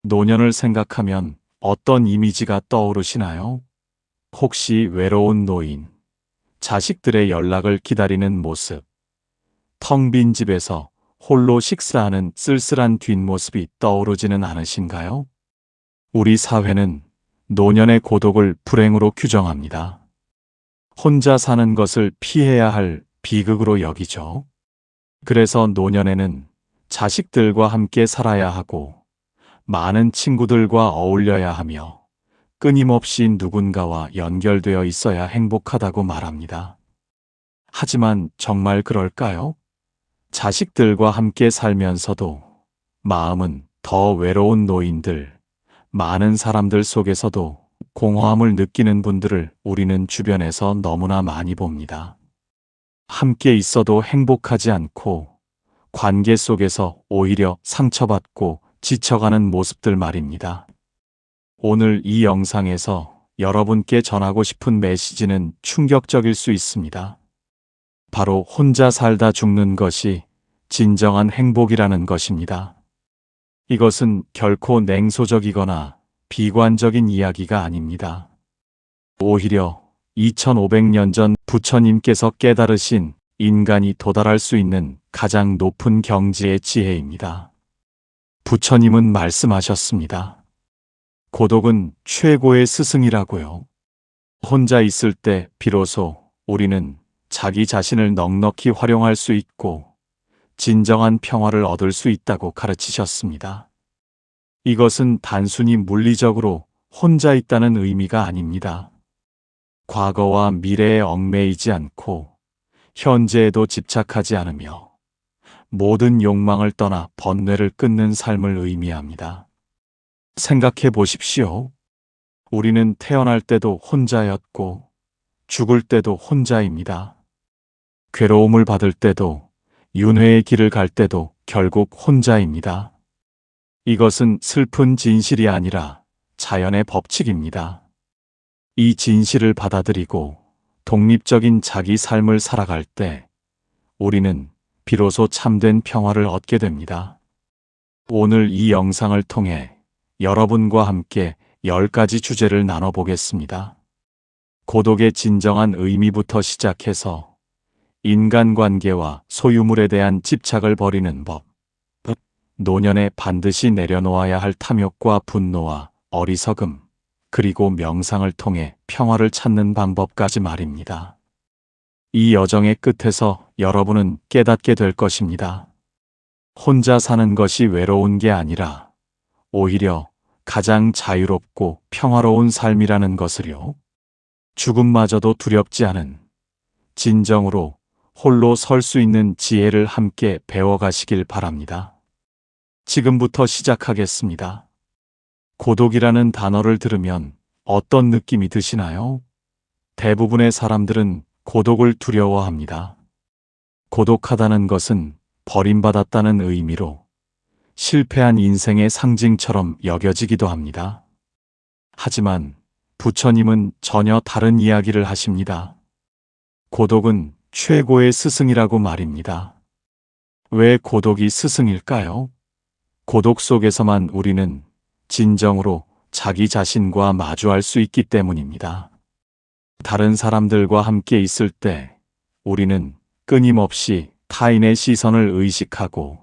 노년을 생각하면 어떤 이미지가 떠오르시나요? 혹시 외로운 노인, 자식들의 연락을 기다리는 모습, 텅 빈 집에서 홀로 식사하는 쓸쓸한 뒷모습이 떠오르지는 않으신가요? 우리 사회는 노년의 고독을 불행으로 규정합니다. 혼자 사는 것을 피해야 할 비극으로 여기죠. 그래서 노년에는 자식들과 함께 살아야 하고 많은 친구들과 어울려야 하며 끊임없이 누군가와 연결되어 있어야 행복하다고 말합니다. 하지만 정말 그럴까요? 자식들과 함께 살면서도 마음은 더 외로운 노인들, 많은 사람들 속에서도 공허함을 느끼는 분들을 우리는 주변에서 너무나 많이 봅니다. 함께 있어도 행복하지 않고 관계 속에서 오히려 상처받고 지쳐가는 모습들 말입니다. 오늘 이 영상에서 여러분께 전하고 싶은 메시지는 충격적일 수 있습니다. 바로 혼자 살다 죽는 것이 진정한 행복이라는 것입니다. 이것은 결코 냉소적이거나 비관적인 이야기가 아닙니다. 오히려 2500년 전 부처님께서 깨달으신 인간이 도달할 수 있는 가장 높은 경지의 지혜입니다. 부처님은 말씀하셨습니다. 고독은 최고의 스승이라고요. 혼자 있을 때 비로소 우리는 자기 자신을 넉넉히 활용할 수 있고 진정한 평화를 얻을 수 있다고 가르치셨습니다. 이것은 단순히 물리적으로 혼자 있다는 의미가 아닙니다. 과거와 미래에 얽매이지 않고 현재에도 집착하지 않으며 모든 욕망을 떠나 번뇌를 끊는 삶을 의미합니다. 생각해 보십시오. 우리는 태어날 때도 혼자였고 죽을 때도 혼자입니다. 괴로움을 받을 때도 윤회의 길을 갈 때도 결국 혼자입니다. 이것은 슬픈 진실이 아니라 자연의 법칙입니다. 이 진실을 받아들이고 독립적인 자기 삶을 살아갈 때 우리는 비로소 참된 평화를 얻게 됩니다. 오늘 이 영상을 통해 여러분과 함께 10가지 주제를 나눠보겠습니다. 고독의 진정한 의미부터 시작해서 인간관계와 소유물에 대한 집착을 버리는 법, 노년에 반드시 내려놓아야 할 탐욕과 분노와 어리석음, 그리고 명상을 통해 평화를 찾는 방법까지 말입니다. 이 여정의 끝에서 여러분은 깨닫게 될 것입니다. 혼자 사는 것이 외로운 게 아니라 오히려 가장 자유롭고 평화로운 삶이라는 것을요. 죽음마저도 두렵지 않은 진정으로 홀로 설 수 있는 지혜를 함께 배워가시길 바랍니다. 지금부터 시작하겠습니다. 고독이라는 단어를 들으면 어떤 느낌이 드시나요? 대부분의 사람들은 고독을 두려워합니다. 고독하다는 것은 버림받았다는 의미로 실패한 인생의 상징처럼 여겨지기도 합니다. 하지만 부처님은 전혀 다른 이야기를 하십니다. 고독은 최고의 스승이라고 말입니다. 왜 고독이 스승일까요? 고독 속에서만 우리는 진정으로 자기 자신과 마주할 수 있기 때문입니다. 다른 사람들과 함께 있을 때 우리는 끊임없이 타인의 시선을 의식하고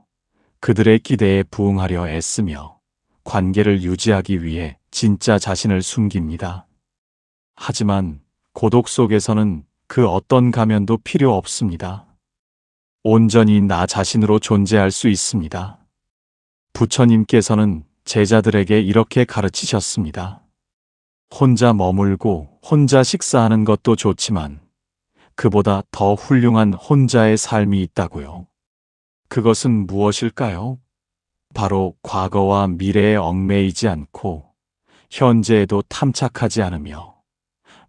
그들의 기대에 부응하려 애쓰며 관계를 유지하기 위해 진짜 자신을 숨깁니다. 하지만 고독 속에서는 그 어떤 가면도 필요 없습니다. 온전히 나 자신으로 존재할 수 있습니다. 부처님께서는 제자들에게 이렇게 가르치셨습니다. 혼자 머물고 혼자 식사하는 것도 좋지만 그보다 더 훌륭한 혼자의 삶이 있다고요. 그것은 무엇일까요? 바로 과거와 미래에 얽매이지 않고 현재에도 탐착하지 않으며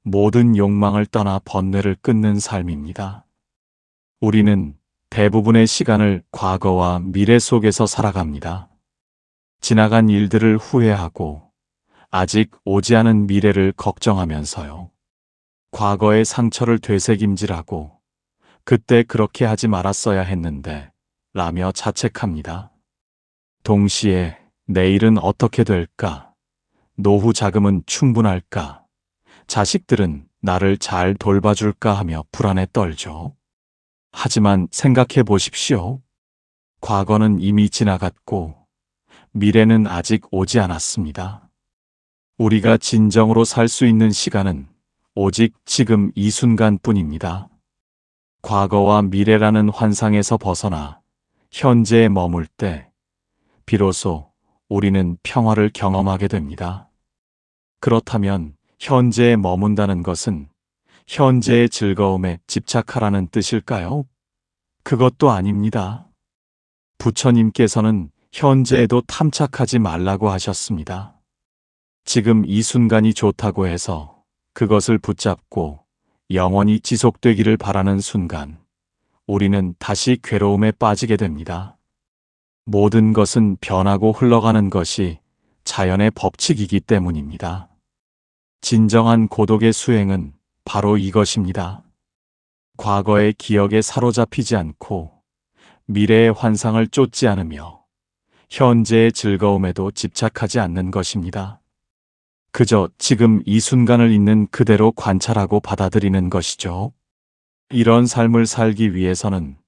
모든 욕망을 떠나 번뇌를 끊는 삶입니다. 우리는 대부분의 시간을 과거와 미래 속에서 살아갑니다. 지나간 일들을 후회하고 아직 오지 않은 미래를 걱정하면서요. 과거의 상처를 되새김질하고 그때 그렇게 하지 말았어야 했는데 라며 자책합니다. 동시에 내일은 어떻게 될까? 노후 자금은 충분할까? 자식들은 나를 잘 돌봐줄까 하며 불안에 떨죠. 하지만 생각해 보십시오. 과거는 이미 지나갔고 미래는 아직 오지 않았습니다. 우리가 진정으로 살 수 있는 시간은 오직 지금 이 순간뿐입니다. 과거와 미래라는 환상에서 벗어나 현재에 머물 때 비로소 우리는 평화를 경험하게 됩니다. 그렇다면 현재에 머문다는 것은 현재의 즐거움에 집착하라는 뜻일까요? 그것도 아닙니다. 부처님께서는 현재에도 탐착하지 말라고 하셨습니다. 지금 이 순간이 좋다고 해서 그것을 붙잡고 영원히 지속되기를 바라는 순간, 우리는 다시 괴로움에 빠지게 됩니다. 모든 것은 변하고 흘러가는 것이 자연의 법칙이기 때문입니다. 진정한 고독의 수행은 바로 이것입니다. 과거의 기억에 사로잡히지 않고 미래의 환상을 쫓지 않으며 현재의 즐거움에도 집착하지 않는 것입니다. 그저 지금 이 순간을 있는 그대로 관찰하고 받아들이는 것이죠. 이런 삶을 살기 위해서는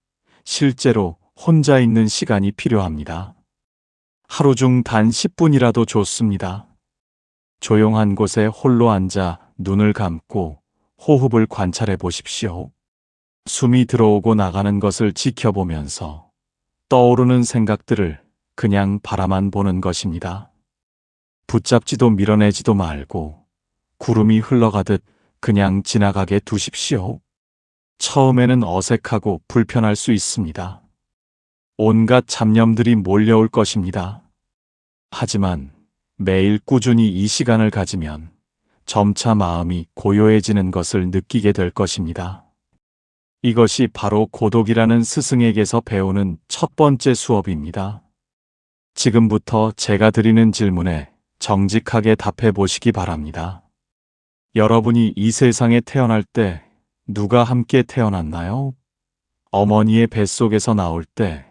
실제로 혼자 있는 시간이 필요합니다. 하루 중 단 10분이라도 좋습니다. 조용한 곳에 홀로 앉아 눈을 감고 호흡을 관찰해 보십시오. 숨이 들어오고 나가는 것을 지켜보면서 떠오르는 생각들을 그냥 바라만 보는 것입니다. 붙잡지도 밀어내지도 말고 구름이 흘러가듯 그냥 지나가게 두십시오. 처음에는 어색하고 불편할 수 있습니다. 온갖 잡념들이 몰려올 것입니다. 하지만 매일 꾸준히 이 시간을 가지면 점차 마음이 고요해지는 것을 느끼게 될 것입니다. 이것이 바로 고독이라는 스승에게서 배우는 첫 번째 수업입니다. 지금부터 제가 드리는 질문에 정직하게 답해 보시기 바랍니다. 여러분이 이 세상에 태어날 때 누가 함께 태어났나요? 어머니의 뱃속에서 나올 때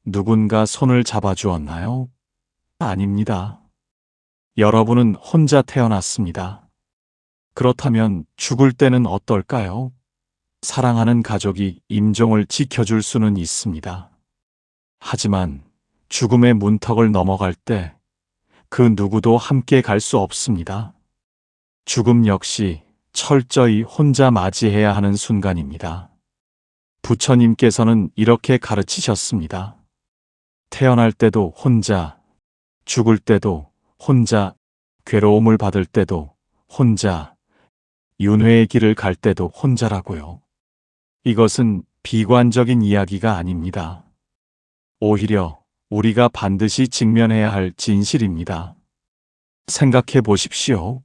누군가 손을 잡아주었나요? 아닙니다. 여러분은 혼자 태어났습니다. 그렇다면 죽을 때는 어떨까요? 사랑하는 가족이 임종을 지켜줄 수는 있습니다. 하지만 죽음의 문턱을 넘어갈 때 그 누구도 함께 갈 수 없습니다. 죽음 역시 철저히 혼자 맞이해야 하는 순간입니다. 부처님께서는 이렇게 가르치셨습니다. 태어날 때도 혼자, 죽을 때도 혼자, 괴로움을 받을 때도 혼자, 윤회의 길을 갈 때도 혼자라고요. 이것은 비관적인 이야기가 아닙니다. 오히려 우리가 반드시 직면해야 할 진실입니다. 생각해 보십시오.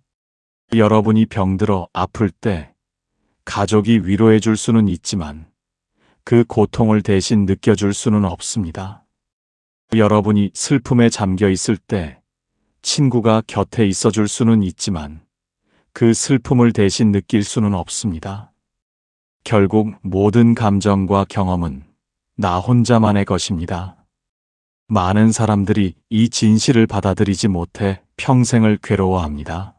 여러분이 병들어 아플 때 가족이 위로해 줄 수는 있지만 그 고통을 대신 느껴줄 수는 없습니다. 여러분이 슬픔에 잠겨 있을 때 친구가 곁에 있어 줄 수는 있지만 그 슬픔을 대신 느낄 수는 없습니다. 결국 모든 감정과 경험은 나 혼자만의 것입니다. 많은 사람들이 이 진실을 받아들이지 못해 평생을 괴로워합니다.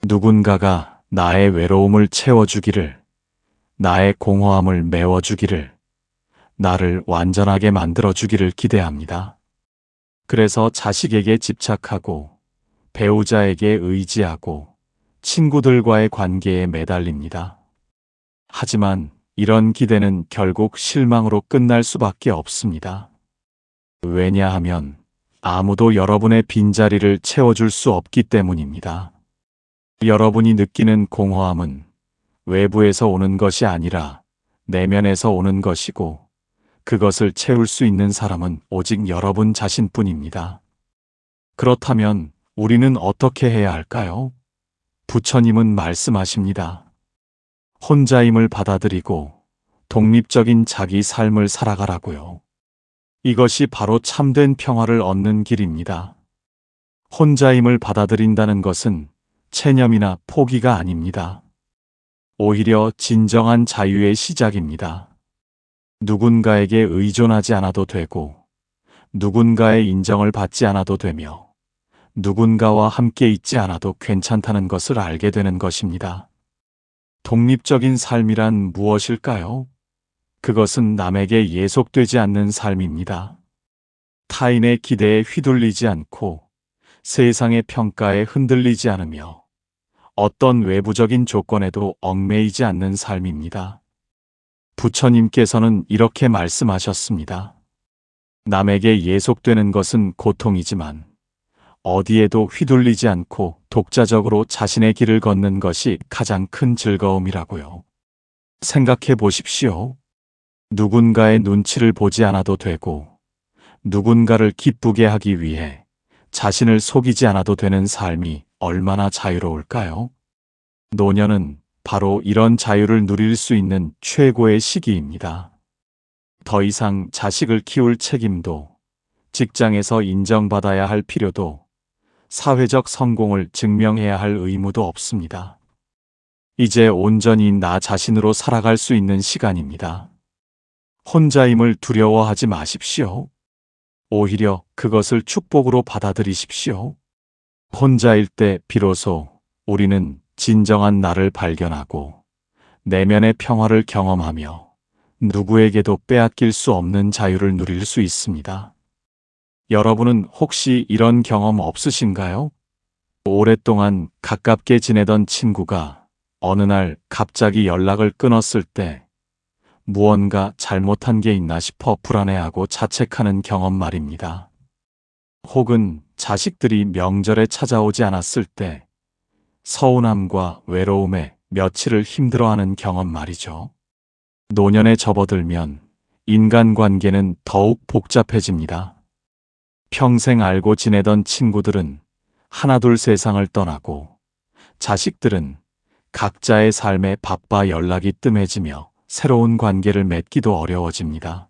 누군가가 나의 외로움을 채워주기를, 나의 공허함을 메워주기를, 나를 완전하게 만들어주기를 기대합니다. 그래서 자식에게 집착하고, 배우자에게 의지하고, 친구들과의 관계에 매달립니다. 하지만 이런 기대는 결국 실망으로 끝날 수밖에 없습니다. 왜냐하면 아무도 여러분의 빈자리를 채워줄 수 없기 때문입니다. 여러분이 느끼는 공허함은 외부에서 오는 것이 아니라 내면에서 오는 것이고, 그것을 채울 수 있는 사람은 오직 여러분 자신뿐입니다. 그렇다면 우리는 어떻게 해야 할까요? 부처님은 말씀하십니다. 혼자임을 받아들이고 독립적인 자기 삶을 살아가라고요. 이것이 바로 참된 평화를 얻는 길입니다. 혼자임을 받아들인다는 것은 체념이나 포기가 아닙니다. 오히려 진정한 자유의 시작입니다. 누군가에게 의존하지 않아도 되고, 누군가의 인정을 받지 않아도 되며 누군가와 함께 있지 않아도 괜찮다는 것을 알게 되는 것입니다. 독립적인 삶이란 무엇일까요? 그것은 남에게 예속되지 않는 삶입니다. 타인의 기대에 휘둘리지 않고 세상의 평가에 흔들리지 않으며 어떤 외부적인 조건에도 얽매이지 않는 삶입니다. 부처님께서는 이렇게 말씀하셨습니다. 남에게 예속되는 것은 고통이지만 어디에도 휘둘리지 않고 독자적으로 자신의 길을 걷는 것이 가장 큰 즐거움이라고요. 생각해 보십시오. 누군가의 눈치를 보지 않아도 되고 누군가를 기쁘게 하기 위해 자신을 속이지 않아도 되는 삶이 얼마나 자유로울까요? 노년은 바로 이런 자유를 누릴 수 있는 최고의 시기입니다. 더 이상 자식을 키울 책임도, 직장에서 인정받아야 할 필요도, 사회적 성공을 증명해야 할 의무도 없습니다. 이제 온전히 나 자신으로 살아갈 수 있는 시간입니다. 혼자임을 두려워하지 마십시오. 오히려 그것을 축복으로 받아들이십시오. 혼자일 때 비로소 우리는 진정한 나를 발견하고 내면의 평화를 경험하며 누구에게도 빼앗길 수 없는 자유를 누릴 수 있습니다. 여러분은 혹시 이런 경험 없으신가요? 오랫동안 가깝게 지내던 친구가 어느 날 갑자기 연락을 끊었을 때 무언가 잘못한 게 있나 싶어 불안해하고 자책하는 경험 말입니다. 혹은 자식들이 명절에 찾아오지 않았을 때 서운함과 외로움에 며칠을 힘들어하는 경험 말이죠. 노년에 접어들면 인간관계는 더욱 복잡해집니다. 평생 알고 지내던 친구들은 하나둘 세상을 떠나고 자식들은 각자의 삶에 바빠 연락이 뜸해지며 새로운 관계를 맺기도 어려워집니다.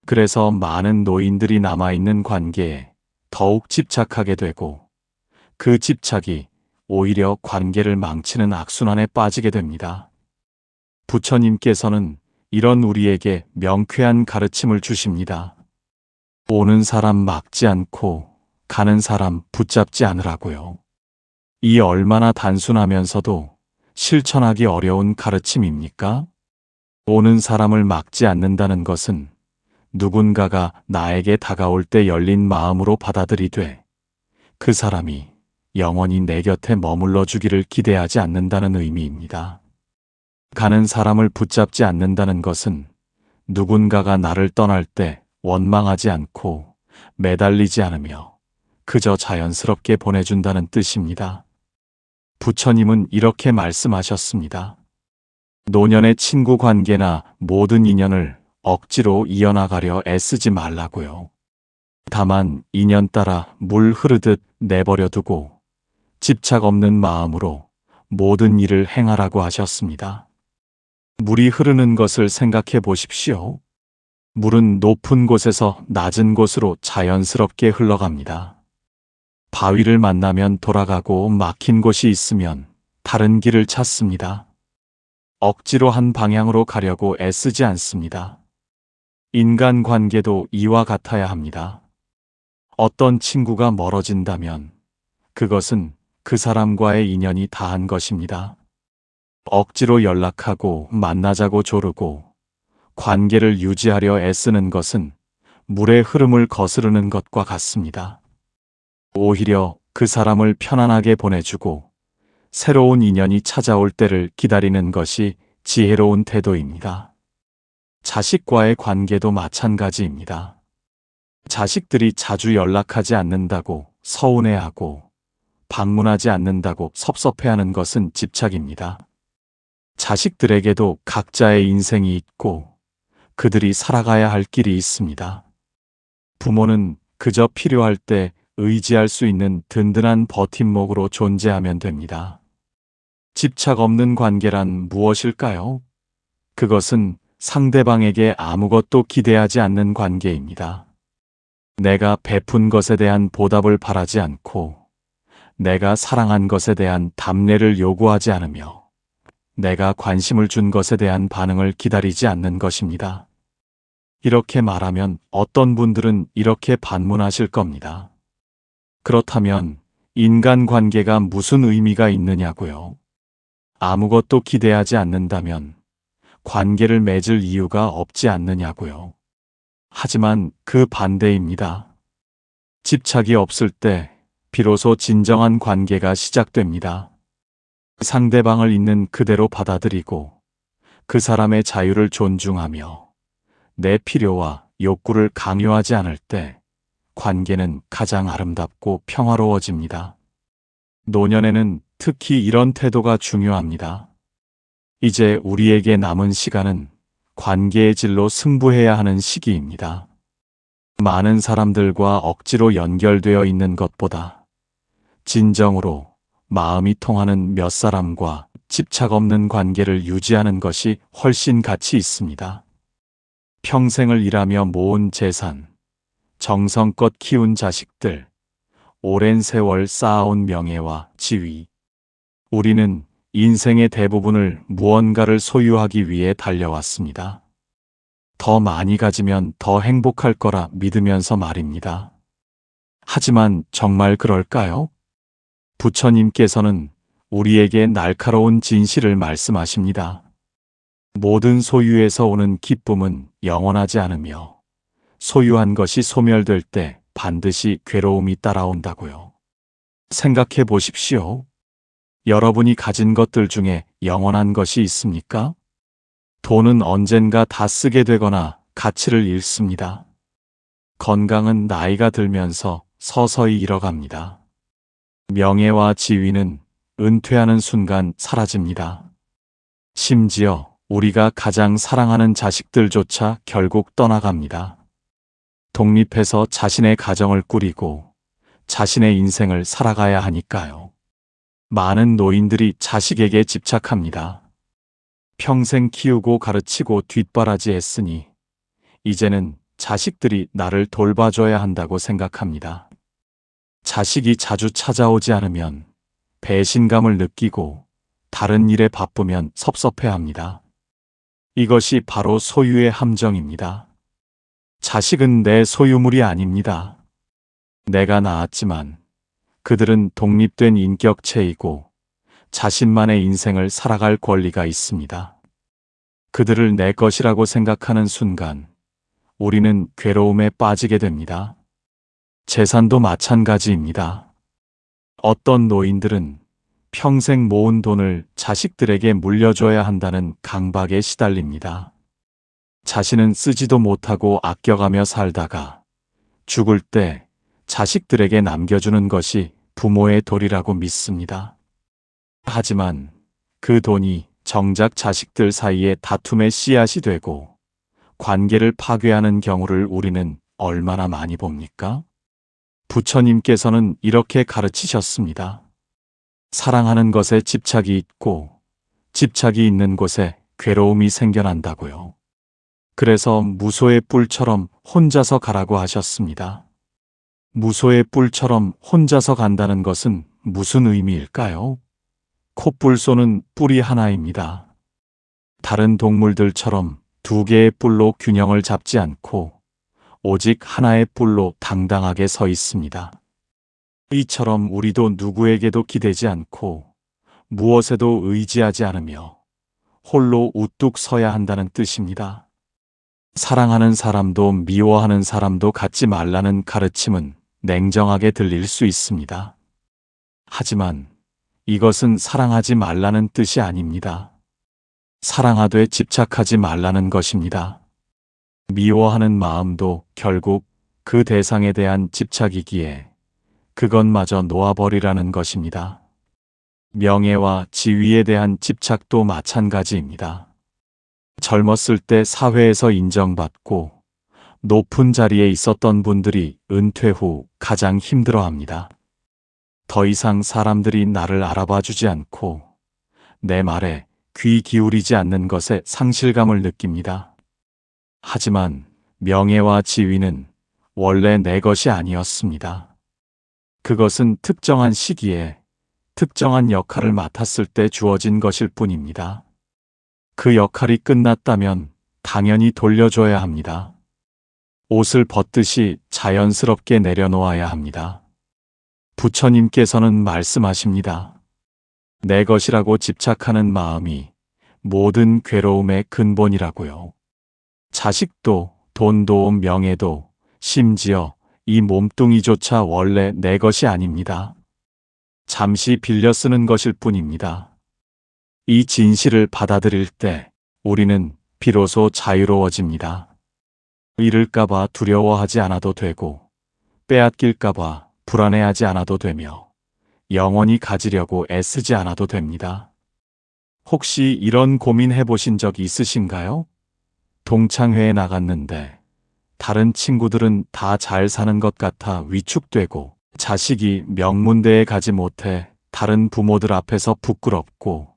그래서 많은 노인들이 남아있는 관계에 더욱 집착하게 되고 그 집착이 오히려 관계를 망치는 악순환에 빠지게 됩니다. 부처님께서는 이런 우리에게 명쾌한 가르침을 주십니다. 오는 사람 막지 않고 가는 사람 붙잡지 않으라고요. 이 얼마나 단순하면서도 실천하기 어려운 가르침입니까? 오는 사람을 막지 않는다는 것은 누군가가 나에게 다가올 때 열린 마음으로 받아들이되 그 사람이 영원히 내 곁에 머물러 주기를 기대하지 않는다는 의미입니다. 가는 사람을 붙잡지 않는다는 것은 누군가가 나를 떠날 때 원망하지 않고 매달리지 않으며 그저 자연스럽게 보내준다는 뜻입니다. 부처님은 이렇게 말씀하셨습니다. 노년의 친구 관계나 모든 인연을 억지로 이어나가려 애쓰지 말라고요. 다만 인연 따라 물 흐르듯 내버려 두고 집착 없는 마음으로 모든 일을 행하라고 하셨습니다. 물이 흐르는 것을 생각해 보십시오. 물은 높은 곳에서 낮은 곳으로 자연스럽게 흘러갑니다. 바위를 만나면 돌아가고 막힌 곳이 있으면 다른 길을 찾습니다. 억지로 한 방향으로 가려고 애쓰지 않습니다. 인간관계도 이와 같아야 합니다. 어떤 친구가 멀어진다면 그것은 그 사람과의 인연이 다한 것입니다. 억지로 연락하고 만나자고 조르고 관계를 유지하려 애쓰는 것은 물의 흐름을 거스르는 것과 같습니다. 오히려 그 사람을 편안하게 보내주고 새로운 인연이 찾아올 때를 기다리는 것이 지혜로운 태도입니다. 자식과의 관계도 마찬가지입니다. 자식들이 자주 연락하지 않는다고 서운해하고 방문하지 않는다고 섭섭해하는 것은 집착입니다. 자식들에게도 각자의 인생이 있고 그들이 살아가야 할 길이 있습니다. 부모는 그저 필요할 때 의지할 수 있는 든든한 버팀목으로 존재하면 됩니다. 집착 없는 관계란 무엇일까요? 그것은 상대방에게 아무것도 기대하지 않는 관계입니다. 내가 베푼 것에 대한 보답을 바라지 않고 내가 사랑한 것에 대한 답례를 요구하지 않으며 내가 관심을 준 것에 대한 반응을 기다리지 않는 것입니다. 이렇게 말하면 어떤 분들은 이렇게 반문하실 겁니다. 그렇다면 인간관계가 무슨 의미가 있느냐고요? 아무것도 기대하지 않는다면 관계를 맺을 이유가 없지 않느냐고요? 하지만 그 반대입니다. 집착이 없을 때 비로소 진정한 관계가 시작됩니다. 상대방을 있는 그대로 받아들이고 그 사람의 자유를 존중하며 내 필요와 욕구를 강요하지 않을 때 관계는 가장 아름답고 평화로워집니다. 노년에는 특히 이런 태도가 중요합니다. 이제 우리에게 남은 시간은 관계의 질로 승부해야 하는 시기입니다. 많은 사람들과 억지로 연결되어 있는 것보다 진정으로 마음이 통하는 몇 사람과 집착 없는 관계를 유지하는 것이 훨씬 가치 있습니다. 평생을 일하며 모은 재산, 정성껏 키운 자식들, 오랜 세월 쌓아온 명예와 지위. 우리는 인생의 대부분을 무언가를 소유하기 위해 달려왔습니다. 더 많이 가지면 더 행복할 거라 믿으면서 말입니다. 하지만 정말 그럴까요? 부처님께서는 우리에게 날카로운 진실을 말씀하십니다. 모든 소유에서 오는 기쁨은 영원하지 않으며 소유한 것이 소멸될 때 반드시 괴로움이 따라온다고요. 생각해 보십시오. 여러분이 가진 것들 중에 영원한 것이 있습니까? 돈은 언젠가 다 쓰게 되거나 가치를 잃습니다. 건강은 나이가 들면서 서서히 잃어갑니다. 명예와 지위는 은퇴하는 순간 사라집니다. 심지어 우리가 가장 사랑하는 자식들조차 결국 떠나갑니다. 독립해서 자신의 가정을 꾸리고 자신의 인생을 살아가야 하니까요. 많은 노인들이 자식에게 집착합니다. 평생 키우고 가르치고 뒷바라지 했으니 이제는 자식들이 나를 돌봐줘야 한다고 생각합니다. 자식이 자주 찾아오지 않으면 배신감을 느끼고 다른 일에 바쁘면 섭섭해합니다. 이것이 바로 소유의 함정입니다. 자식은 내 소유물이 아닙니다. 내가 낳았지만 그들은 독립된 인격체이고 자신만의 인생을 살아갈 권리가 있습니다. 그들을 내 것이라고 생각하는 순간 우리는 괴로움에 빠지게 됩니다. 재산도 마찬가지입니다. 어떤 노인들은 평생 모은 돈을 자식들에게 물려줘야 한다는 강박에 시달립니다. 자신은 쓰지도 못하고 아껴가며 살다가 죽을 때 자식들에게 남겨주는 것이 부모의 도리라고 믿습니다. 하지만 그 돈이 정작 자식들 사이에 다툼의 씨앗이 되고 관계를 파괴하는 경우를 우리는 얼마나 많이 봅니까? 부처님께서는 이렇게 가르치셨습니다. 사랑하는 것에 집착이 있고 집착이 있는 곳에 괴로움이 생겨난다고요. 그래서 무소의 뿔처럼 혼자서 가라고 하셨습니다. 무소의 뿔처럼 혼자서 간다는 것은 무슨 의미일까요? 콧불 쏘는 뿔이 하나입니다. 다른 동물들처럼 두 개의 뿔로 균형을 잡지 않고 오직 하나의 뿔로 당당하게 서 있습니다. 이처럼 우리도 누구에게도 기대지 않고 무엇에도 의지하지 않으며 홀로 우뚝 서야 한다는 뜻입니다. 사랑하는 사람도 미워하는 사람도 갖지 말라는 가르침은 냉정하게 들릴 수 있습니다. 하지만 이것은 사랑하지 말라는 뜻이 아닙니다. 사랑하되 집착하지 말라는 것입니다. 미워하는 마음도 결국 그 대상에 대한 집착이기에 그것마저 놓아버리라는 것입니다. 명예와 지위에 대한 집착도 마찬가지입니다. 젊었을 때 사회에서 인정받고 높은 자리에 있었던 분들이 은퇴 후 가장 힘들어합니다. 더 이상 사람들이 나를 알아봐 주지 않고 내 말에 귀 기울이지 않는 것에 상실감을 느낍니다. 하지만 명예와 지위는 원래 내 것이 아니었습니다. 그것은 특정한 시기에 특정한 역할을 맡았을 때 주어진 것일 뿐입니다. 그 역할이 끝났다면 당연히 돌려줘야 합니다. 옷을 벗듯이 자연스럽게 내려놓아야 합니다. 부처님께서는 말씀하십니다. 내 것이라고 집착하는 마음이 모든 괴로움의 근본이라고요. 자식도, 돈도, 명예도, 심지어 이 몸뚱이조차 원래 내 것이 아닙니다. 잠시 빌려 쓰는 것일 뿐입니다. 이 진실을 받아들일 때 우리는 비로소 자유로워집니다. 잃을까봐 두려워하지 않아도 되고, 빼앗길까봐 불안해하지 않아도 되며, 영원히 가지려고 애쓰지 않아도 됩니다. 혹시 이런 고민 해보신 적 있으신가요? 동창회에 나갔는데 다른 친구들은 다 잘 사는 것 같아 위축되고, 자식이 명문대에 가지 못해 다른 부모들 앞에서 부끄럽고,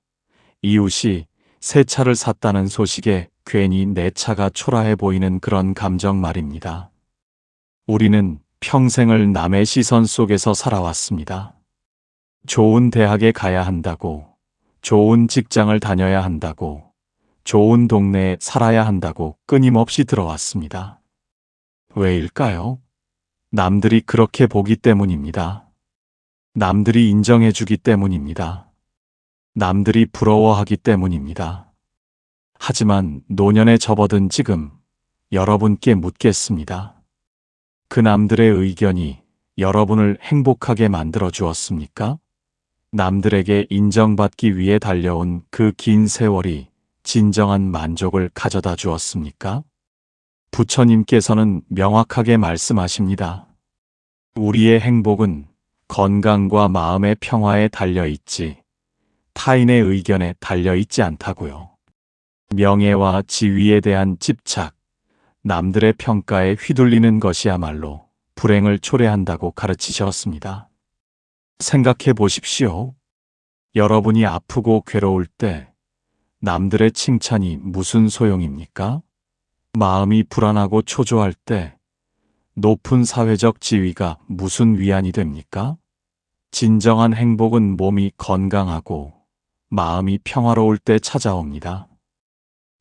이웃이 새 차를 샀다는 소식에 괜히 내 차가 초라해 보이는 그런 감정 말입니다. 우리는 평생을 남의 시선 속에서 살아왔습니다. 좋은 대학에 가야 한다고, 좋은 직장을 다녀야 한다고, 좋은 동네에 살아야 한다고 끊임없이 들어왔습니다. 왜일까요? 남들이 그렇게 보기 때문입니다. 남들이 인정해주기 때문입니다. 남들이 부러워하기 때문입니다. 하지만 노년에 접어든 지금 여러분께 묻겠습니다. 그 남들의 의견이 여러분을 행복하게 만들어 주었습니까? 남들에게 인정받기 위해 달려온 그 긴 세월이 진정한 만족을 가져다 주었습니까? 부처님께서는 명확하게 말씀하십니다. 우리의 행복은 건강과 마음의 평화에 달려있지 타인의 의견에 달려있지 않다고요. 명예와 지위에 대한 집착, 남들의 평가에 휘둘리는 것이야말로 불행을 초래한다고 가르치셨습니다. 생각해 보십시오. 여러분이 아프고 괴로울 때 남들의 칭찬이 무슨 소용입니까? 마음이 불안하고 초조할 때 높은 사회적 지위가 무슨 위안이 됩니까? 진정한 행복은 몸이 건강하고 마음이 평화로울 때 찾아옵니다.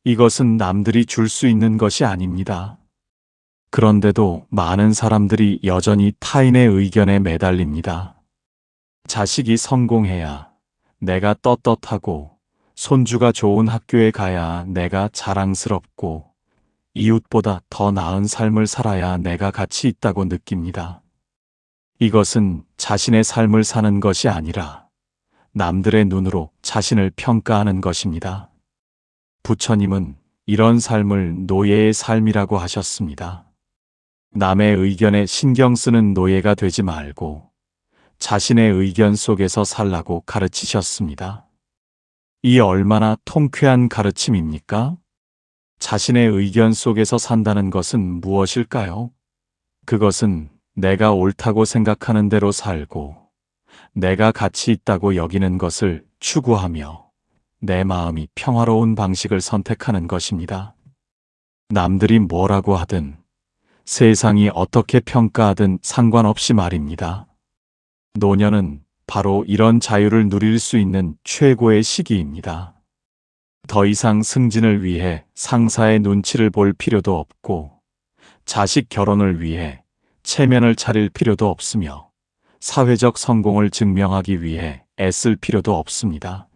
이것은 남들이 줄 수 있는 것이 아닙니다. 그런데도 많은 사람들이 여전히 타인의 의견에 매달립니다. 자식이 성공해야 내가 떳떳하고, 손주가 좋은 학교에 가야 내가 자랑스럽고, 이웃보다 더 나은 삶을 살아야 내가 가치 있다고 느낍니다. 이것은 자신의 삶을 사는 것이 아니라 남들의 눈으로 자신을 평가하는 것입니다. 부처님은 이런 삶을 노예의 삶이라고 하셨습니다. 남의 의견에 신경 쓰는 노예가 되지 말고 자신의 의견 속에서 살라고 가르치셨습니다. 이 얼마나 통쾌한 가르침입니까? 자신의 의견 속에서 산다는 것은 무엇일까요? 그것은 내가 옳다고 생각하는 대로 살고, 내가 가치 있다고 여기는 것을 추구하며 내 마음이 평화로운 방식을 선택하는 것입니다. 남들이 뭐라고 하든, 세상이 어떻게 평가하든 상관없이 말입니다. 노년은 바로 이런 자유를 누릴 수 있는 최고의 시기입니다. 더 이상 승진을 위해 상사의 눈치를 볼 필요도 없고, 자식 결혼을 위해 체면을 차릴 필요도 없으며, 사회적 성공을 증명하기 위해 애쓸 필요도 없습니다.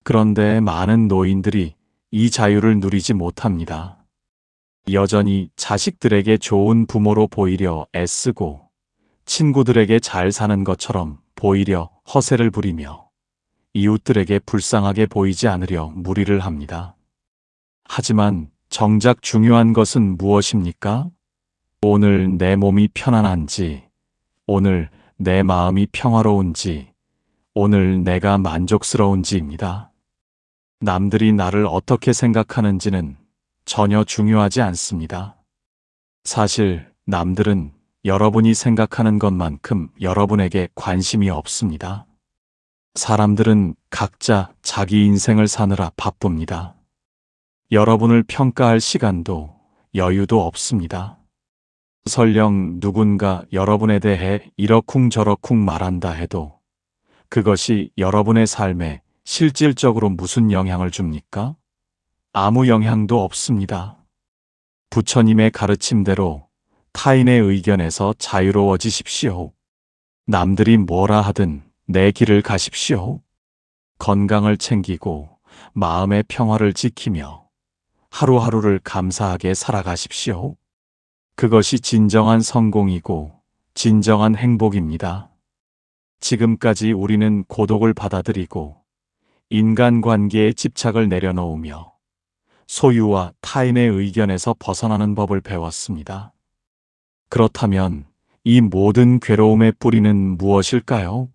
그런데 많은 노인들이 이 자유를 누리지 못합니다. 여전히 자식들에게 좋은 부모로 보이려 애쓰고, 친구들에게 잘 사는 것처럼 보이려 허세를 부리며, 이웃들에게 불쌍하게 보이지 않으려 무리를 합니다. 하지만 정작 중요한 것은 무엇입니까? 오늘 내 몸이 편안한지, 오늘 내 마음이 평화로운지, 오늘 내가 만족스러운지입니다. 남들이 나를 어떻게 생각하는지는 전혀 중요하지 않습니다. 사실 남들은 여러분이 생각하는 것만큼 여러분에게 관심이 없습니다. 사람들은 각자 자기 인생을 사느라 바쁩니다. 여러분을 평가할 시간도 여유도 없습니다. 설령 누군가 여러분에 대해 이러쿵저러쿵 말한다 해도 그것이 여러분의 삶에 실질적으로 무슨 영향을 줍니까? 아무 영향도 없습니다. 부처님의 가르침대로 타인의 의견에서 자유로워지십시오. 남들이 뭐라 하든 내 길을 가십시오. 건강을 챙기고 마음의 평화를 지키며 하루하루를 감사하게 살아가십시오. 그것이 진정한 성공이고 진정한 행복입니다. 지금까지 우리는 고독을 받아들이고 인간관계에 집착을 내려놓으며 소유와 타인의 의견에서 벗어나는 법을 배웠습니다. 그렇다면 이 모든 괴로움의 뿌리는 무엇일까요?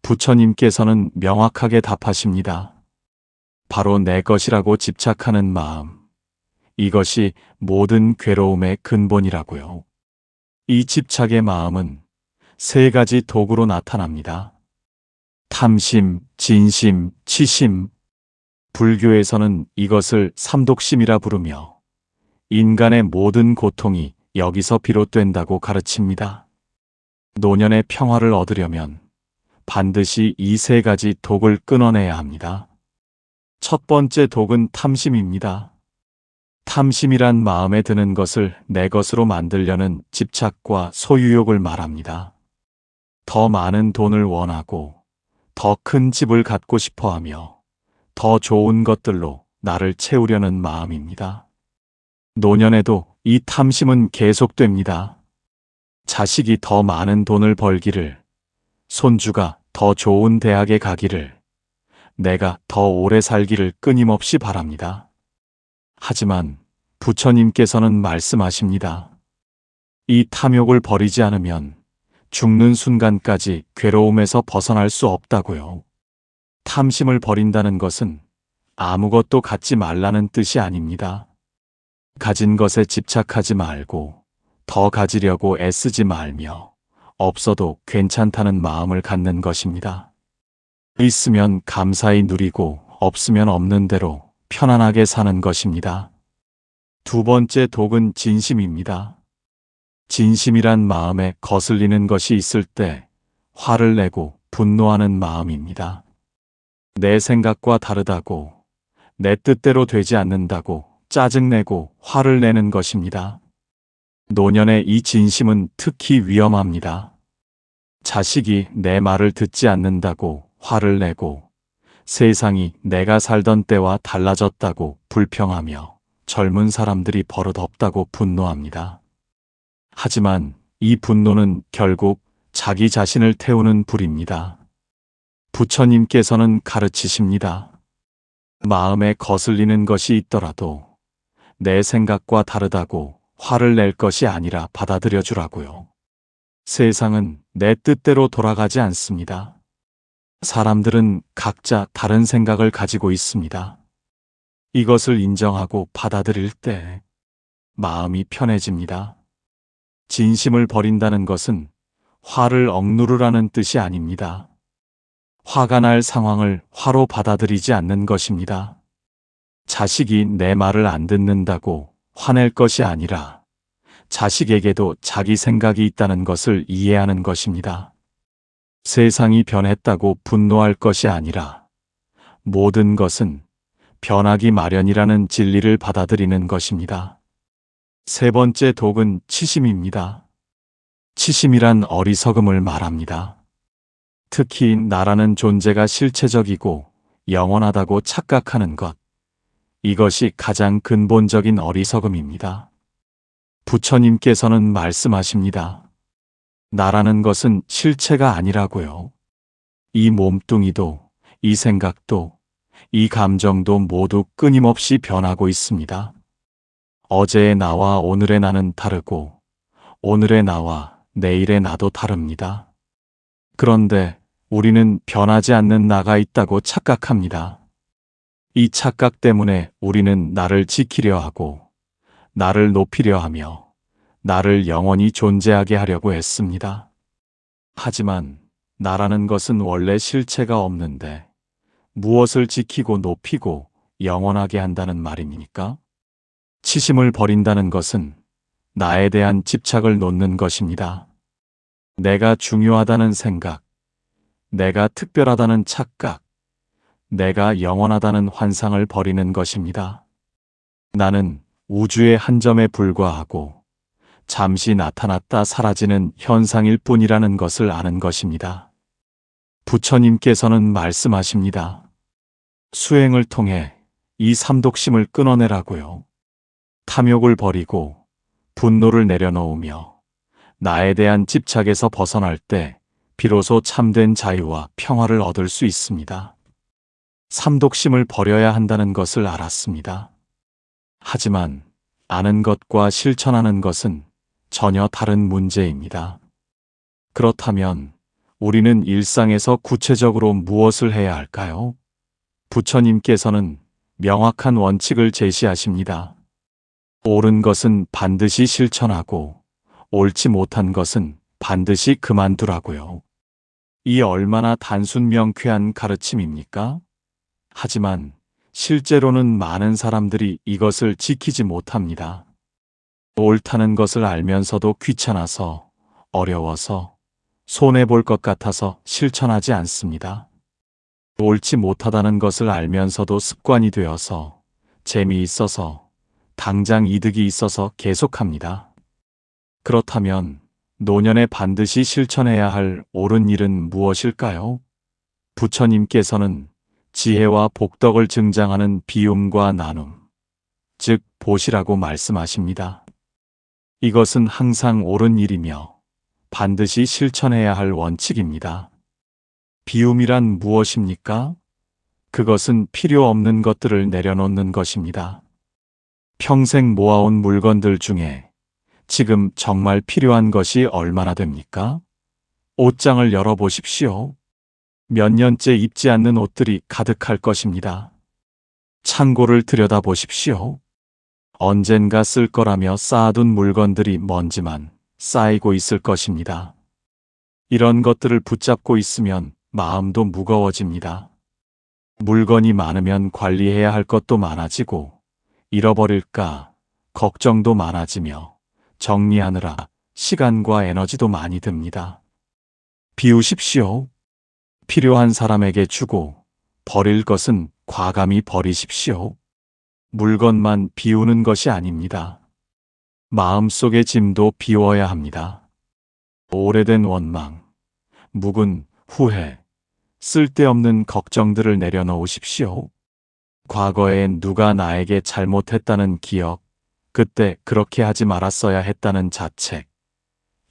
부처님께서는 명확하게 답하십니다. 바로 내 것이라고 집착하는 마음. 이것이 모든 괴로움의 근본이라고요. 이 집착의 마음은 세 가지 도구로 나타납니다. 탐심, 진심, 치심. 불교에서는 이것을 삼독심이라 부르며 인간의 모든 고통이 여기서 비롯된다고 가르칩니다. 노년의 평화를 얻으려면 반드시 이 세 가지 독을 끊어내야 합니다. 첫 번째 독은 탐심입니다. 탐심이란 마음에 드는 것을 내 것으로 만들려는 집착과 소유욕을 말합니다. 더 많은 돈을 원하고 더 큰 집을 갖고 싶어 하며 더 좋은 것들로 나를 채우려는 마음입니다. 노년에도 이 탐심은 계속됩니다. 자식이 더 많은 돈을 벌기를, 손주가 더 좋은 대학에 가기를, 내가 더 오래 살기를 끊임없이 바랍니다. 하지만 부처님께서는 말씀하십니다. 이 탐욕을 버리지 않으면 죽는 순간까지 괴로움에서 벗어날 수 없다고요. 탐심을 버린다는 것은 아무것도 갖지 말라는 뜻이 아닙니다. 가진 것에 집착하지 말고 더 가지려고 애쓰지 말며 없어도 괜찮다는 마음을 갖는 것입니다. 있으면 감사히 누리고 없으면 없는 대로 편안하게 사는 것입니다. 두 번째 독은 진심입니다. 진심이란 마음에 거슬리는 것이 있을 때 화를 내고 분노하는 마음입니다. 내 생각과 다르다고, 내 뜻대로 되지 않는다고 짜증내고 화를 내는 것입니다. 노년의 이 진심은 특히 위험합니다. 자식이 내 말을 듣지 않는다고 화를 내고 세상이 내가 살던 때와 달라졌다고 불평하며 젊은 사람들이 버릇없다고 분노합니다. 하지만 이 분노는 결국 자기 자신을 태우는 불입니다. 부처님께서는 가르치십니다. 마음에 거슬리는 것이 있더라도 내 생각과 다르다고 화를 낼 것이 아니라 받아들여 주라고요. 세상은 내 뜻대로 돌아가지 않습니다. 사람들은 각자 다른 생각을 가지고 있습니다. 이것을 인정하고 받아들일 때 마음이 편해집니다. 진심을 버린다는 것은 화를 억누르라는 뜻이 아닙니다. 화가 날 상황을 화로 받아들이지 않는 것입니다. 자식이 내 말을 안 듣는다고 화낼 것이 아니라 자식에게도 자기 생각이 있다는 것을 이해하는 것입니다. 세상이 변했다고 분노할 것이 아니라 모든 것은 변하기 마련이라는 진리를 받아들이는 것입니다. 세 번째 독은 치심입니다. 치심이란 어리석음을 말합니다. 특히 나라는 존재가 실체적이고 영원하다고 착각하는 것. 이것이 가장 근본적인 어리석음입니다. 부처님께서는 말씀하십니다. 나라는 것은 실체가 아니라고요. 이 몸뚱이도, 이 생각도, 이 감정도 모두 끊임없이 변하고 있습니다. 어제의 나와 오늘의 나는 다르고, 오늘의 나와 내일의 나도 다릅니다. 그런데 우리는 변하지 않는 나가 있다고 착각합니다. 이 착각 때문에 우리는 나를 지키려 하고, 나를 높이려 하며, 나를 영원히 존재하게 하려고 했습니다. 하지만 나라는 것은 원래 실체가 없는데 무엇을 지키고 높이고 영원하게 한다는 말입니까? 치심을 버린다는 것은 나에 대한 집착을 놓는 것입니다. 내가 중요하다는 생각, 내가 특별하다는 착각, 내가 영원하다는 환상을 버리는 것입니다. 나는 우주의 한 점에 불과하고 잠시 나타났다 사라지는 현상일 뿐이라는 것을 아는 것입니다. 부처님께서는 말씀하십니다. 수행을 통해 이 삼독심을 끊어내라고요. 탐욕을 버리고 분노를 내려놓으며 나에 대한 집착에서 벗어날 때 비로소 참된 자유와 평화를 얻을 수 있습니다. 삼독심을 버려야 한다는 것을 알았습니다. 하지만 아는 것과 실천하는 것은 전혀 다른 문제입니다. 그렇다면 우리는 일상에서 구체적으로 무엇을 해야 할까요? 부처님께서는 명확한 원칙을 제시하십니다. 옳은 것은 반드시 실천하고 옳지 못한 것은 반드시 그만두라고요. 이 얼마나 단순 명쾌한 가르침입니까? 하지만 실제로는 많은 사람들이 이것을 지키지 못합니다. 옳다는 것을 알면서도 귀찮아서, 어려워서, 손해볼 것 같아서 실천하지 않습니다. 옳지 못하다는 것을 알면서도 습관이 되어서, 재미있어서, 당장 이득이 있어서 계속합니다. 그렇다면 노년에 반드시 실천해야 할 옳은 일은 무엇일까요? 부처님께서는 지혜와 복덕을 증장하는 비움과 나눔, 즉 보시라고 말씀하십니다. 이것은 항상 옳은 일이며 반드시 실천해야 할 원칙입니다. 비움이란 무엇입니까? 그것은 필요 없는 것들을 내려놓는 것입니다. 평생 모아온 물건들 중에 지금 정말 필요한 것이 얼마나 됩니까? 옷장을 열어보십시오. 몇 년째 입지 않는 옷들이 가득할 것입니다. 창고를 들여다보십시오. 언젠가 쓸 거라며 쌓아둔 물건들이 먼지만 쌓이고 있을 것입니다. 이런 것들을 붙잡고 있으면 마음도 무거워집니다. 물건이 많으면 관리해야 할 것도 많아지고 잃어버릴까 걱정도 많아지며 정리하느라 시간과 에너지도 많이 듭니다. 비우십시오. 필요한 사람에게 주고 버릴 것은 과감히 버리십시오. 물건만 비우는 것이 아닙니다. 마음속의 짐도 비워야 합니다. 오래된 원망, 묵은 후회, 쓸데없는 걱정들을 내려놓으십시오. 과거엔 누가 나에게 잘못했다는 기억, 그때 그렇게 하지 말았어야 했다는 자책,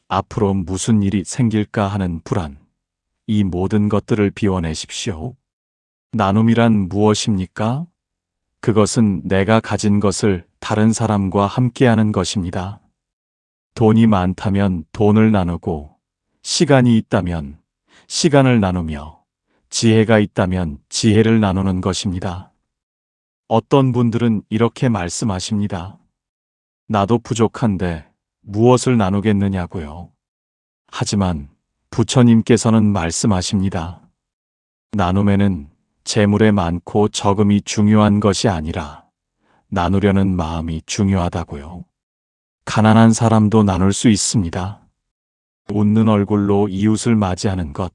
앞으로 무슨 일이 생길까 하는 불안, 이 모든 것들을 비워내십시오. 나눔이란 무엇입니까? 그것은 내가 가진 것을 다른 사람과 함께하는 것입니다. 돈이 많다면 돈을 나누고, 시간이 있다면 시간을 나누며, 지혜가 있다면 지혜를 나누는 것입니다. 어떤 분들은 이렇게 말씀하십니다. 나도 부족한데 무엇을 나누겠느냐고요. 하지만 부처님께서는 말씀하십니다. 나눔에는 재물의 많고 적음이 중요한 것이 아니라 나누려는 마음이 중요하다고요. 가난한 사람도 나눌 수 있습니다. 웃는 얼굴로 이웃을 맞이하는 것,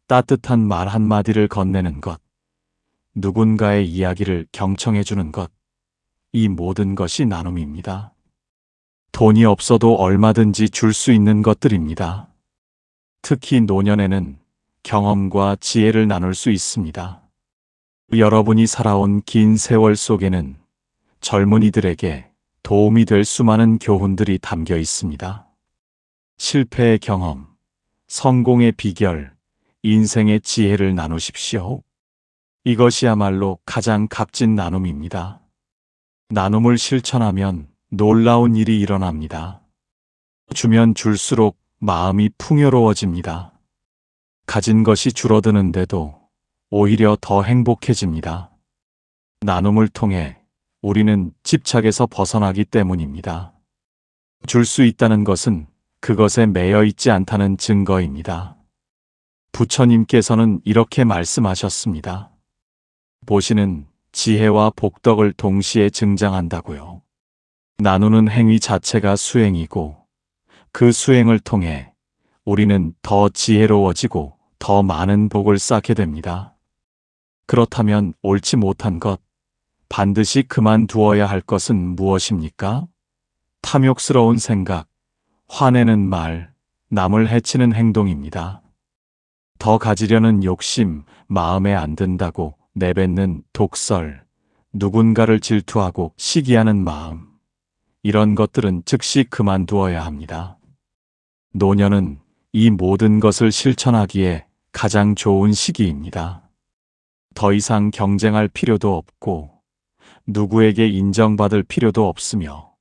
따뜻한 말 한마디를 건네는 것, 누군가의 이야기를 경청해주는 것, 이 모든 것이 나눔입니다. 돈이 없어도 얼마든지 줄 수 있는 것들입니다. 특히 노년에는 경험과 지혜를 나눌 수 있습니다. 여러분이 살아온 긴 세월 속에는 젊은이들에게 도움이 될 수많은 교훈들이 담겨 있습니다. 실패의 경험, 성공의 비결, 인생의 지혜를 나누십시오. 이것이야말로 가장 값진 나눔입니다. 나눔을 실천하면 놀라운 일이 일어납니다. 주면 줄수록 마음이 풍요로워집니다. 가진 것이 줄어드는데도 오히려 더 행복해집니다. 나눔을 통해 우리는 집착에서 벗어나기 때문입니다. 줄 수 있다는 것은 그것에 매여 있지 않다는 증거입니다. 부처님께서는 이렇게 말씀하셨습니다. 보시는 지혜와 복덕을 동시에 증장한다고요. 나누는 행위 자체가 수행이고 그 수행을 통해 우리는 더 지혜로워지고 더 많은 복을 쌓게 됩니다. 그렇다면 옳지 못한 것, 반드시 그만두어야 할 것은 무엇입니까? 탐욕스러운 생각, 화내는 말, 남을 해치는 행동입니다. 더 가지려는 욕심, 마음에 안 든다고 내뱉는 독설, 누군가를 질투하고 시기하는 마음, 이런 것들은 즉시 그만두어야 합니다. 노년은 이 모든 것을 실천하기에 가장 좋은 시기입니다. 더 이상 경쟁할 필요도 없고 누구에게 인정받을 필요도 없으며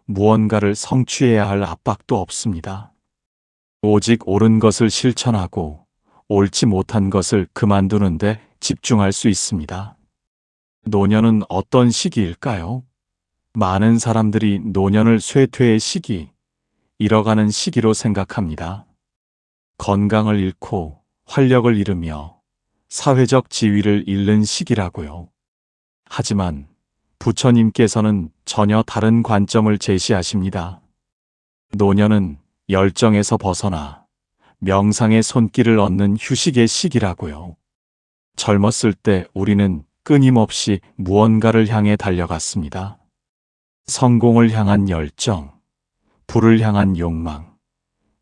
무언가를 성취해야 할 압박도 없습니다. 오직 옳은 것을 실천하고 옳지 못한 것을 그만두는 데 집중할 수 있습니다. 노년은 어떤 시기일까요? 많은 사람들이 노년을 쇠퇴의 시기, 잃어가는 시기로 생각합니다. 건강을 잃고 활력을 잃으며 사회적 지위를 잃는 시기라고요. 하지만 부처님께서는 전혀 다른 관점을 제시하십니다. 노년은 열정에서 벗어나 명상의 손길을 얻는 휴식의 시기라고요. 젊었을 때 우리는 끊임없이 무언가를 향해 달려갔습니다. 성공을 향한 열정, 부를 향한 욕망,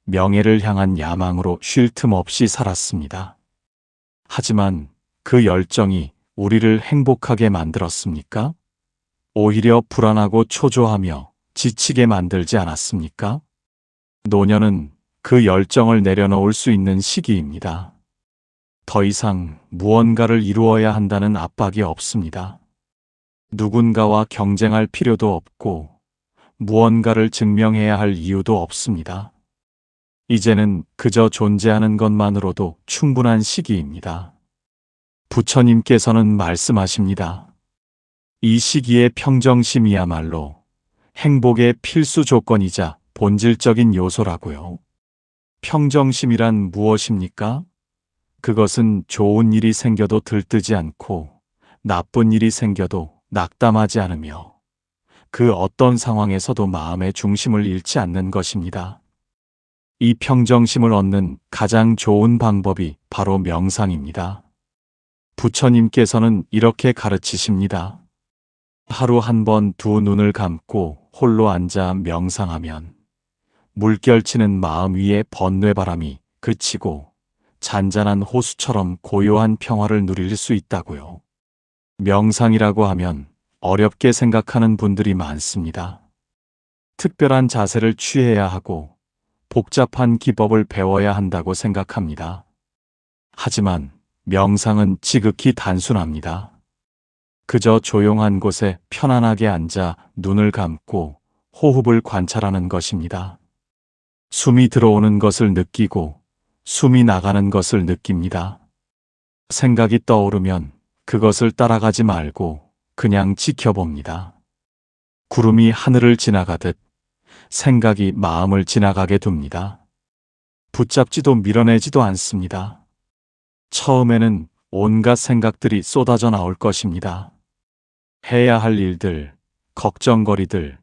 명예를 향한 야망으로 쉴 틈 없이 살았습니다. 하지만 그 열정이 우리를 행복하게 만들었습니까? 오히려 불안하고 초조하며 지치게 만들지 않았습니까? 노년은 그 열정을 내려놓을 수 있는 시기입니다. 더 이상 무언가를 이루어야 한다는 압박이 없습니다. 누군가와 경쟁할 필요도 없고 무언가를 증명해야 할 이유도 없습니다. 이제는 그저 존재하는 것만으로도 충분한 시기입니다. 부처님께서는 말씀하십니다. 이 시기의 평정심이야말로 행복의 필수 조건이자 본질적인 요소라고요. 평정심이란 무엇입니까? 그것은 좋은 일이 생겨도 들뜨지 않고 나쁜 일이 생겨도 낙담하지 않으며 그 어떤 상황에서도 마음의 중심을 잃지 않는 것입니다. 이 평정심을 얻는 가장 좋은 방법이 바로 명상입니다. 부처님께서는 이렇게 가르치십니다. 하루 한 번 두 눈을 감고 홀로 앉아 명상하면 물결치는 마음 위에 번뇌바람이 그치고 잔잔한 호수처럼 고요한 평화를 누릴 수 있다고요. 명상이라고 하면 어렵게 생각하는 분들이 많습니다. 특별한 자세를 취해야 하고 복잡한 기법을 배워야 한다고 생각합니다. 하지만 명상은 지극히 단순합니다. 그저 조용한 곳에 편안하게 앉아 눈을 감고 호흡을 관찰하는 것입니다. 숨이 들어오는 것을 느끼고 숨이 나가는 것을 느낍니다. 생각이 떠오르면 그것을 따라가지 말고 그냥 지켜봅니다. 구름이 하늘을 지나가듯 생각이 마음을 지나가게 둡니다. 붙잡지도 밀어내지도 않습니다. 처음에는 온갖 생각들이 쏟아져 나올 것입니다. 해야 할 일들, 걱정거리들,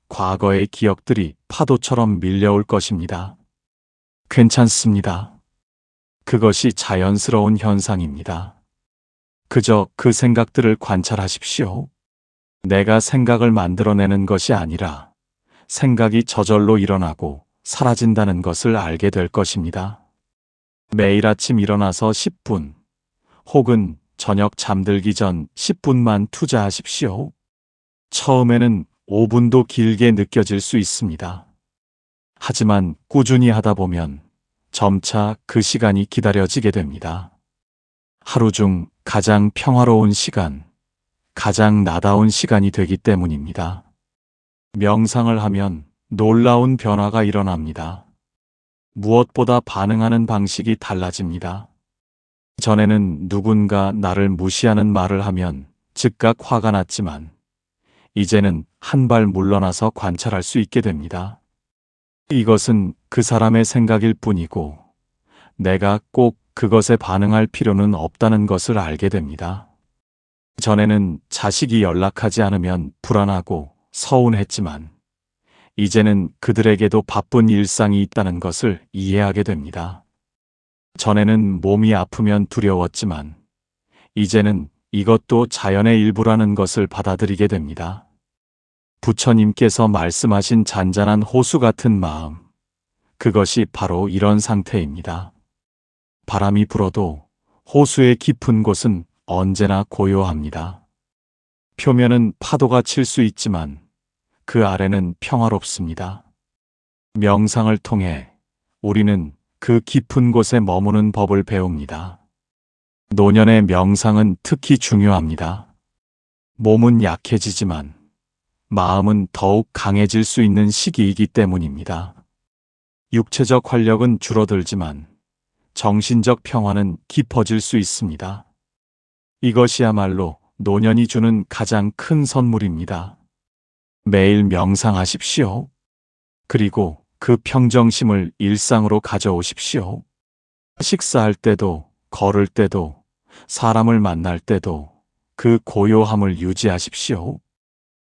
과거의 기억들이 파도처럼 밀려올 것입니다. 괜찮습니다. 그것이 자연스러운 현상입니다. 그저 그 생각들을 관찰하십시오. 내가 생각을 만들어내는 것이 아니라 생각이 저절로 일어나고 사라진다는 것을 알게 될 것입니다. 매일 아침 일어나서 10분 혹은 저녁 잠들기 전 10분만 투자하십시오. 처음에는 5분도 길게 느껴질 수 있습니다. 하지만 꾸준히 하다 보면 점차 그 시간이 기다려지게 됩니다. 하루 중 가장 평화로운 시간, 가장 나다운 시간이 되기 때문입니다. 명상을 하면 놀라운 변화가 일어납니다. 무엇보다 반응하는 방식이 달라집니다. 전에는 누군가 나를 무시하는 말을 하면 즉각 화가 났지만 이제는 한 발 물러나서 관찰할 수 있게 됩니다. 이것은 그 사람의 생각일 뿐이고 내가 꼭 그것에 반응할 필요는 없다는 것을 알게 됩니다. 전에는 자식이 연락하지 않으면 불안하고 서운했지만 이제는 그들에게도 바쁜 일상이 있다는 것을 이해하게 됩니다. 전에는 몸이 아프면 두려웠지만 이제는 이것도 자연의 일부라는 것을 받아들이게 됩니다. 부처님께서 말씀하신 잔잔한 호수 같은 마음, 그것이 바로 이런 상태입니다. 바람이 불어도 호수의 깊은 곳은 언제나 고요합니다. 표면은 파도가 칠 수 있지만 그 아래는 평화롭습니다. 명상을 통해 우리는 그 깊은 곳에 머무는 법을 배웁니다. 노년의 명상은 특히 중요합니다. 몸은 약해지지만 마음은 더욱 강해질 수 있는 시기이기 때문입니다. 육체적 활력은 줄어들지만 정신적 평화는 깊어질 수 있습니다. 이것이야말로 노년이 주는 가장 큰 선물입니다. 매일 명상하십시오. 그리고 그 평정심을 일상으로 가져오십시오. 식사할 때도, 걸을 때도, 사람을 만날 때도 그 고요함을 유지하십시오.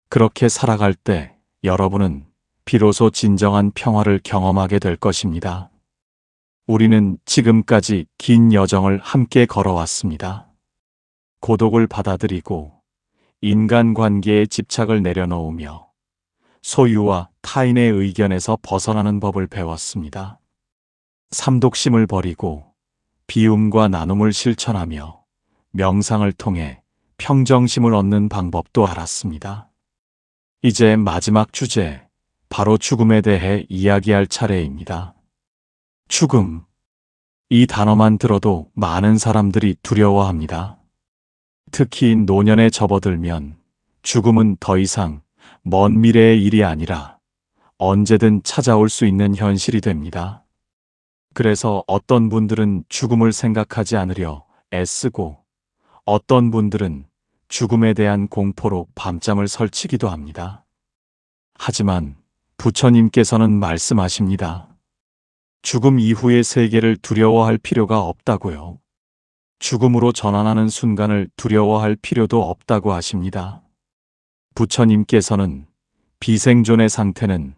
그렇게 살아갈 때 여러분은 비로소 진정한 평화를 경험하게 될 것입니다. 우리는 지금까지 긴 여정을 함께 걸어왔습니다. 고독을 받아들이고 인간관계에 집착을 내려놓으며 소유와 타인의 의견에서 벗어나는 법을 배웠습니다. 삼독심을 버리고 비움과 나눔을 실천하며 명상을 통해 평정심을 얻는 방법도 알았습니다. 이제 마지막 주제, 바로 죽음에 대해 이야기할 차례입니다. 죽음. 이 단어만 들어도 많은 사람들이 두려워합니다. 특히 노년에 접어들면 죽음은 더 이상 먼 미래의 일이 아니라 언제든 찾아올 수 있는 현실이 됩니다. 그래서 어떤 분들은 죽음을 생각하지 않으려 애쓰고 어떤 분들은 죽음에 대한 공포로 밤잠을 설치기도 합니다. 하지만 부처님께서는 말씀하십니다. 죽음 이후의 세계를 두려워할 필요가 없다고요. 죽음으로 전환하는 순간을 두려워할 필요도 없다고 하십니다. 부처님께서는 비생존의 상태는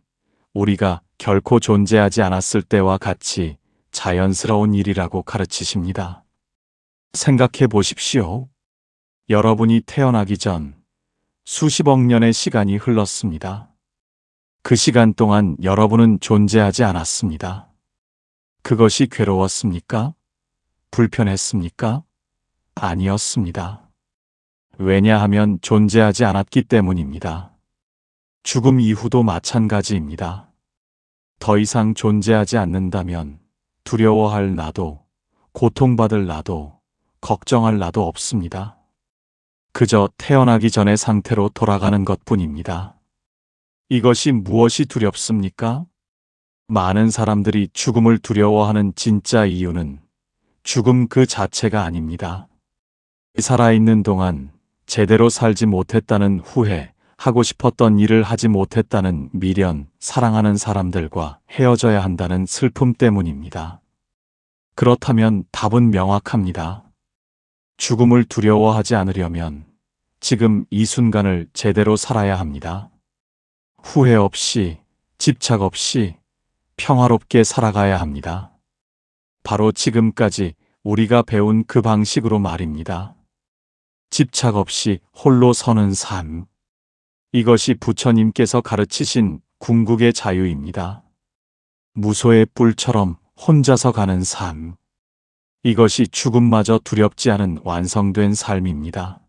우리가 결코 존재하지 않았을 때와 같이 자연스러운 일이라고 가르치십니다. 생각해 보십시오. 여러분이 태어나기 전 수십억 년의 시간이 흘렀습니다. 그 시간 동안 여러분은 존재하지 않았습니다. 그것이 괴로웠습니까? 불편했습니까? 아니었습니다. 왜냐하면 존재하지 않았기 때문입니다. 죽음 이후도 마찬가지입니다. 더 이상 존재하지 않는다면 두려워할 나도, 고통받을 나도, 걱정할 나도 없습니다. 그저 태어나기 전의 상태로 돌아가는 것뿐입니다. 이것이 무엇이 두렵습니까? 많은 사람들이 죽음을 두려워하는 진짜 이유는 죽음 그 자체가 아닙니다. 살아있는 동안 제대로 살지 못했다는 후회, 하고 싶었던 일을 하지 못했다는 미련, 사랑하는 사람들과 헤어져야 한다는 슬픔 때문입니다. 그렇다면 답은 명확합니다. 죽음을 두려워하지 않으려면 지금 이 순간을 제대로 살아야 합니다. 후회 없이, 집착 없이 평화롭게 살아가야 합니다. 바로 지금까지 우리가 배운 그 방식으로 말입니다. 집착 없이 홀로 서는 삶. 이것이 부처님께서 가르치신 궁극의 자유입니다. 무소의 뿔처럼 혼자서 가는 삶. 이것이 죽음마저 두렵지 않은 완성된 삶입니다.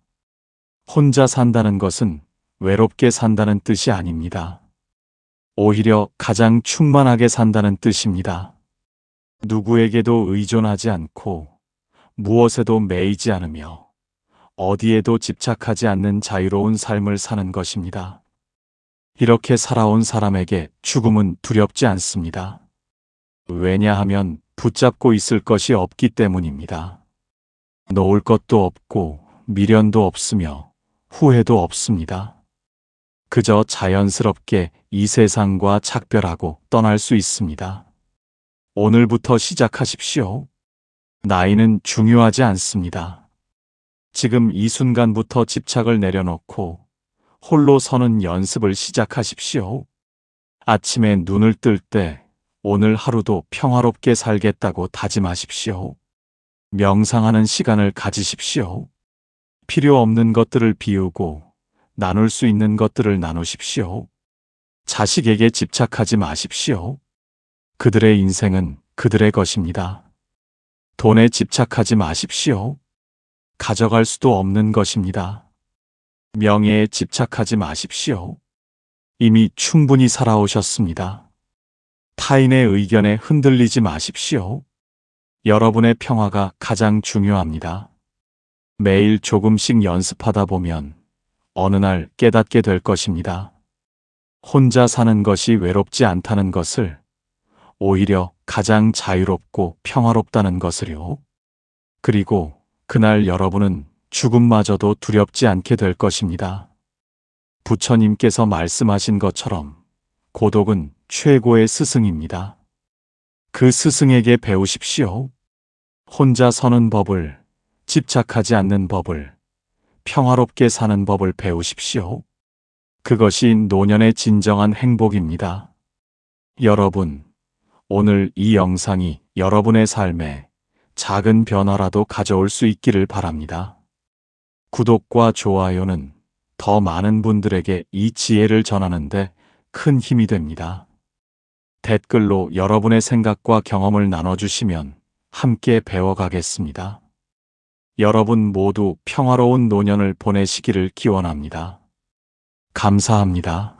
혼자 산다는 것은 외롭게 산다는 뜻이 아닙니다. 오히려 가장 충만하게 산다는 뜻입니다. 누구에게도 의존하지 않고 무엇에도 매이지 않으며 어디에도 집착하지 않는 자유로운 삶을 사는 것입니다. 이렇게 살아온 사람에게 죽음은 두렵지 않습니다. 왜냐하면 붙잡고 있을 것이 없기 때문입니다. 놓을 것도 없고 미련도 없으며 후회도 없습니다. 그저 자연스럽게 이 세상과 작별하고 떠날 수 있습니다. 오늘부터 시작하십시오. 나이는 중요하지 않습니다. 지금 이 순간부터 집착을 내려놓고 홀로 서는 연습을 시작하십시오. 아침에 눈을 뜰 때 오늘 하루도 평화롭게 살겠다고 다짐하십시오. 명상하는 시간을 가지십시오. 필요 없는 것들을 비우고 나눌 수 있는 것들을 나누십시오. 자식에게 집착하지 마십시오. 그들의 인생은 그들의 것입니다. 돈에 집착하지 마십시오. 가져갈 수도 없는 것입니다. 명예에 집착하지 마십시오. 이미 충분히 살아오셨습니다. 타인의 의견에 흔들리지 마십시오. 여러분의 평화가 가장 중요합니다. 매일 조금씩 연습하다 보면 어느 날 깨닫게 될 것입니다. 혼자 사는 것이 외롭지 않다는 것을, 오히려 가장 자유롭고 평화롭다는 것을요. 그리고 그날 여러분은 죽음마저도 두렵지 않게 될 것입니다. 부처님께서 말씀하신 것처럼 고독은 최고의 스승입니다. 그 스승에게 배우십시오. 혼자 서는 법을, 집착하지 않는 법을, 평화롭게 사는 법을 배우십시오. 그것이 노년의 진정한 행복입니다. 여러분, 오늘 이 영상이 여러분의 삶에 작은 변화라도 가져올 수 있기를 바랍니다. 구독과 좋아요는 더 많은 분들에게 이 지혜를 전하는데 큰 힘이 됩니다. 댓글로 여러분의 생각과 경험을 나눠주시면 함께 배워가겠습니다. 여러분 모두 평화로운 노년을 보내시기를 기원합니다. 감사합니다.